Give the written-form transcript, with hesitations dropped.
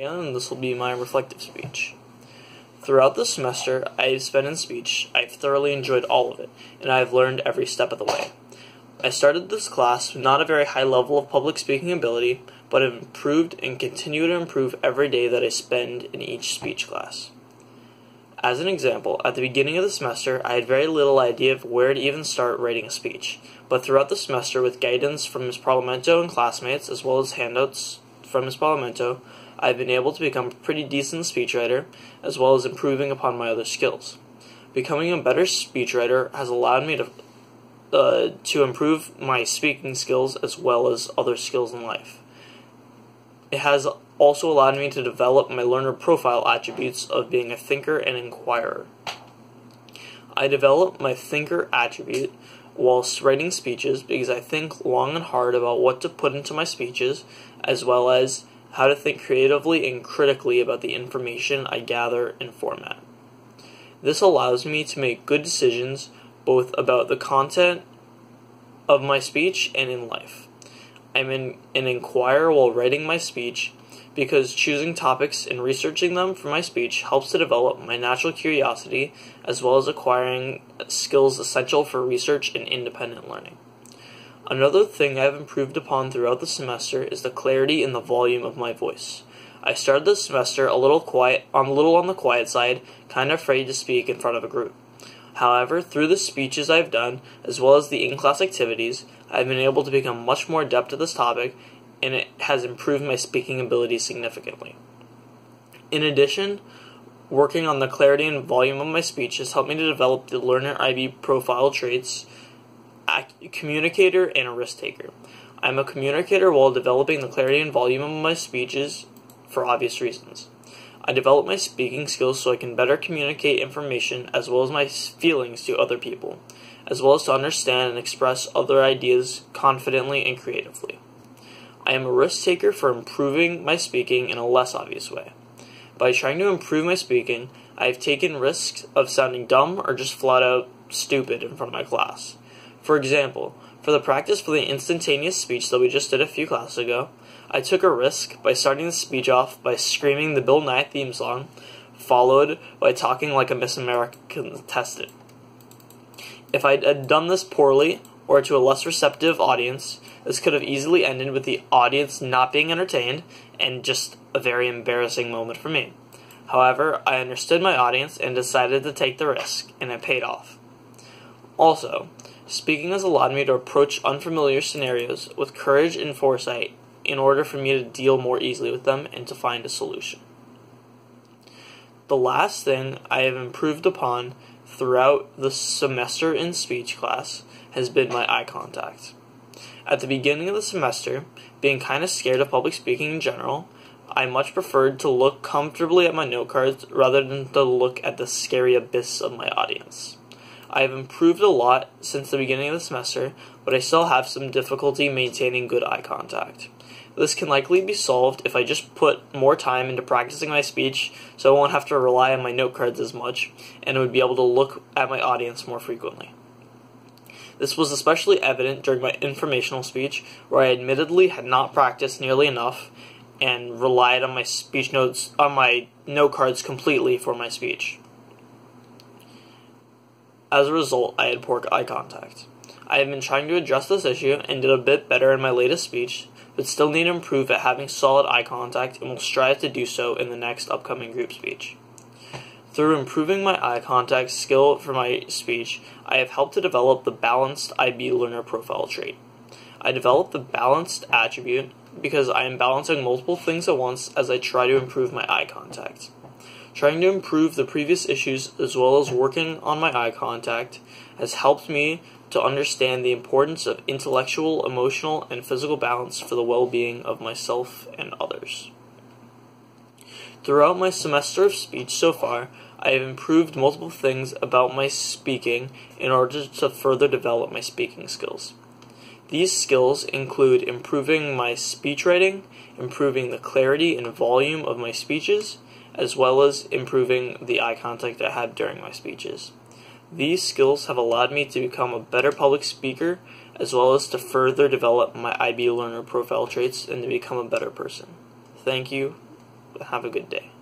And this will be my reflective speech. Throughout the semester I've spent in speech, I've thoroughly enjoyed all of it, and I've learned every step of the way. I started this class with not a very high level of public speaking ability, but have improved and continue to improve every day that I spend in each speech class. As an example, at the beginning of the semester, I had very little idea of where to even start writing a speech, but throughout the semester, with guidance from Ms. Parlamento and classmates, as well as handouts from Ms. Parlamento, I've been able to become a pretty decent speechwriter, as well as improving upon my other skills. Becoming a better speechwriter has allowed me to improve my speaking skills as well as other skills in life. It has also allowed me to develop my learner profile attributes of being a thinker and inquirer. I developed my thinker attribute whilst writing speeches because I think long and hard about what to put into my speeches, as well as how to think creatively and critically about the information I gather and format. This allows me to make good decisions both about the content of my speech and in life. I'm an inquirer while writing my speech because choosing topics and researching them for my speech helps to develop my natural curiosity as well as acquiring skills essential for research and independent learning. Another thing I've improved upon throughout the semester is the clarity and the volume of my voice. I started this semester a little on the quiet side, kind of afraid to speak in front of a group. However, through the speeches I've done, as well as the in-class activities, I've been able to become much more adept at this topic, and it has improved my speaking ability significantly. In addition, working on the clarity and volume of my speech has helped me to develop the learner IB profile traits, communicator, and a risk taker. I'm a communicator while developing the clarity and volume of my speeches for obvious reasons. I develop my speaking skills so I can better communicate information as well as my feelings to other people, as well as to understand and express other ideas confidently and creatively. I am a risk taker for improving my speaking in a less obvious way. By trying to improve my speaking, I have taken risks of sounding dumb or just flat out stupid in front of my class. For example, for the practice for the instantaneous speech that we just did a few classes ago, I took a risk by starting the speech off by screaming the Bill Nye theme song, followed by talking like a Miss America contestant. If I had done this poorly, or to a less receptive audience, this could have easily ended with the audience not being entertained and just a very embarrassing moment for me. However, I understood my audience and decided to take the risk, and it paid off. Also, speaking has allowed me to approach unfamiliar scenarios with courage and foresight in order for me to deal more easily with them and to find a solution. The last thing I have improved upon throughout the semester in speech class has been my eye contact. At the beginning of the semester, being kind of scared of public speaking in general, I much preferred to look comfortably at my note cards rather than to look at the scary abyss of my audience. I have improved a lot since the beginning of the semester, but I still have some difficulty maintaining good eye contact. This can likely be solved if I just put more time into practicing my speech so I won't have to rely on my note cards as much, and I would be able to look at my audience more frequently. This was especially evident during my informational speech, where I admittedly had not practiced nearly enough and relied on my note cards completely for my speech. As a result, I had poor eye contact. I have been trying to address this issue and did a bit better in my latest speech, but still need to improve at having solid eye contact and will strive to do so in the next upcoming group speech. Through improving my eye contact skill for my speech, I have helped to develop the balanced IB learner profile trait. I developed the balanced attribute because I am balancing multiple things at once as I try to improve my eye contact. Trying to improve the previous issues as well as working on my eye contact has helped me to understand the importance of intellectual, emotional, and physical balance for the well-being of myself and others. Throughout my semester of speech so far, I have improved multiple things about my speaking in order to further develop my speaking skills. These skills include improving my speech writing, improving the clarity and volume of my speeches, as well as improving the eye contact I had during my speeches. These skills have allowed me to become a better public speaker, as well as to further develop my IB learner profile traits and to become a better person. Thank you. Have a good day.